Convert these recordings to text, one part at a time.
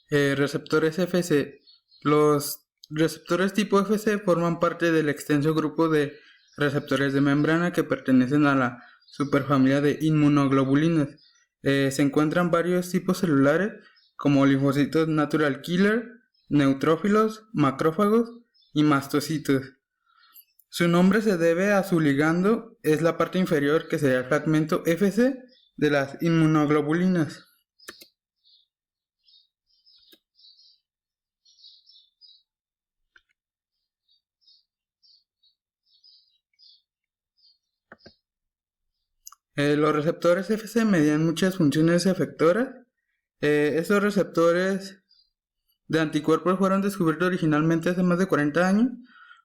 Receptores Fc. Los receptores tipo Fc forman parte del extenso grupo de receptores de membrana que pertenecen a la superfamilia de inmunoglobulinas. Se encuentran varios tipos celulares como linfocitos natural killer, neutrófilos, macrófagos y mastocitos. Su nombre se debe a su ligando, es la parte inferior que sería el fragmento Fc de las inmunoglobulinas. Los receptores Fc median muchas funciones efectoras. Estos receptores de anticuerpos fueron descubiertos originalmente hace más de 40 años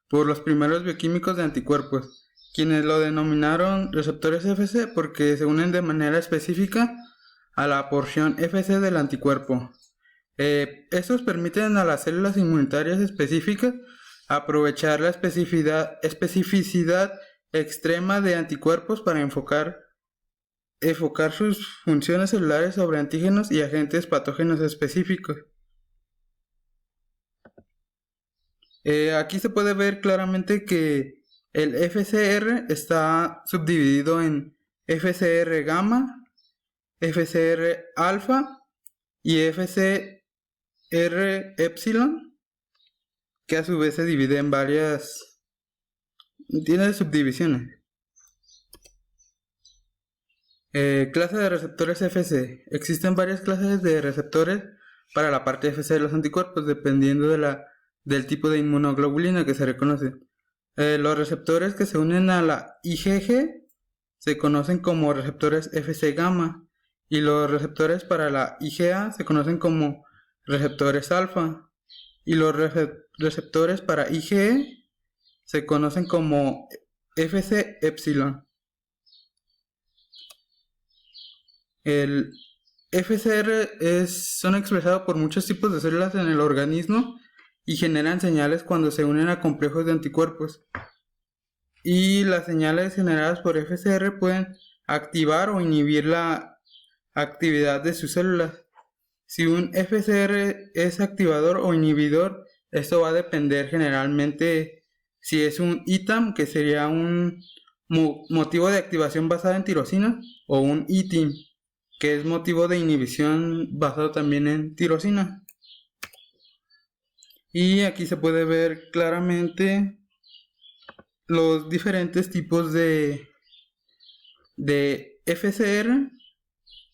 por los primeros bioquímicos de anticuerpos, quienes lo denominaron receptores Fc porque se unen de manera específica a la porción Fc del anticuerpo. Estos permiten a las células inmunitarias específicas aprovechar la especificidad extrema de anticuerpos para enfocar sus funciones celulares sobre antígenos y agentes patógenos específicos. Aquí se puede ver claramente que el FCR está subdividido en FCR gamma, FCR alfa y FCR epsilon, que a su vez se divide en tiene subdivisiones. Clase de receptores Fc. Existen varias clases de receptores para la parte Fc de los anticuerpos, dependiendo del tipo de inmunoglobulina que se reconoce. Los receptores que se unen a la IgG se conocen como receptores Fc gamma, y los receptores para la IgA se conocen como receptores alfa, y los receptores para IgE se conocen como Fc epsilon. El FCR son expresados por muchos tipos de células en el organismo y generan señales cuando se unen a complejos de anticuerpos. Y las señales generadas por FCR pueden activar o inhibir la actividad de sus células. Si un FCR es activador o inhibidor, esto va a depender generalmente si es un ITAM, que sería un motivo de activación basado en tirosina, o un ITIM, que es motivo de inhibición basado también en tirosina. Y aquí se puede ver claramente los diferentes tipos de FCR.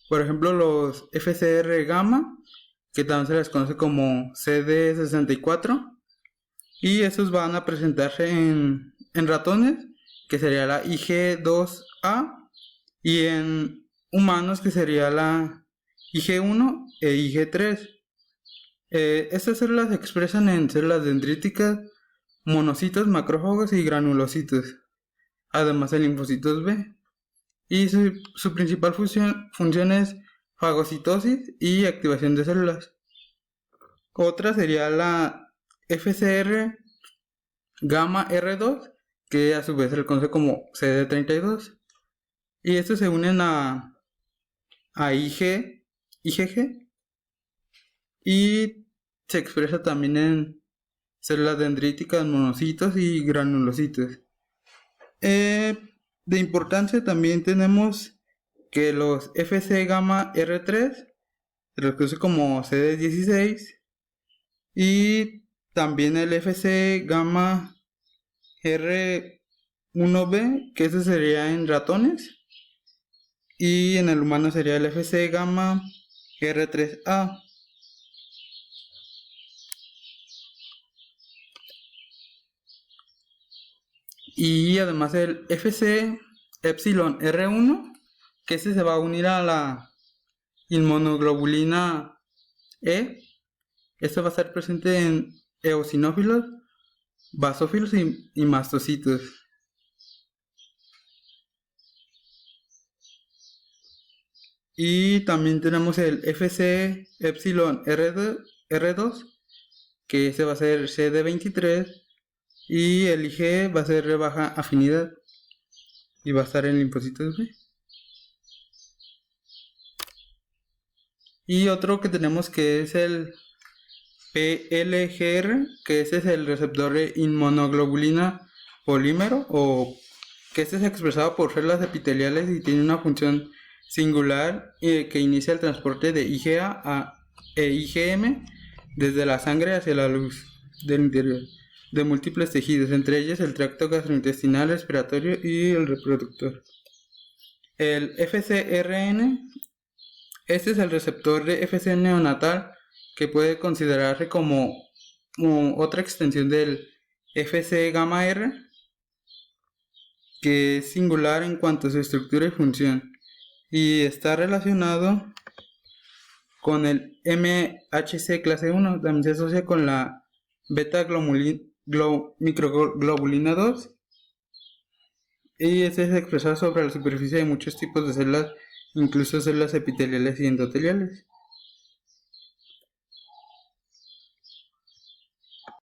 Por ejemplo, los FCR gamma, que también se les conoce como CD64, y esos van a presentarse en ratones, que sería la IG2A, y en humanos, que sería la IG1 e IG3. Estas células se expresan en células dendríticas, monocitos, macrófagos y granulocitos, además de linfocitos B. Y su principal función es fagocitosis y activación de células. Otra sería la FCR gamma R2, que a su vez se le conoce como CD32. Y estos se unen a IgG, y se expresa también en células dendríticas, monocitos y granulocitos. De importancia también tenemos que los Fc gamma R3 se los conoce como CD16, y también el Fc gamma R1b, que ese sería en ratones, y en el humano sería el Fc gamma R3a. Y además el Fc epsilon R1, que ese se va a unir a la inmunoglobulina E. Este va a estar presente en eosinófilos, basófilos y mastocitos. Y también tenemos el Fc epsilon R2, que ese va a ser CD23, y el Ig va a ser de baja afinidad y va a estar en linfocitos B. Y otro que tenemos, que es el PLGR, que ese es el receptor de inmunoglobulina polímero, o que este es expresado por células epiteliales y tiene una función singular que inicia el transporte de IgA e IgM desde la sangre hacia la luz del interior de múltiples tejidos, entre ellos el tracto gastrointestinal, respiratorio y el reproductor. El FcRn, este es el receptor de Fc neonatal que puede considerarse como otra extensión del Fc gamma R, que es singular en cuanto a su estructura y función, y está relacionado con el MHC clase 1, también se asocia con la beta microglobulina 2, y este es expresado sobre la superficie de muchos tipos de células, incluso células epiteliales y endoteliales.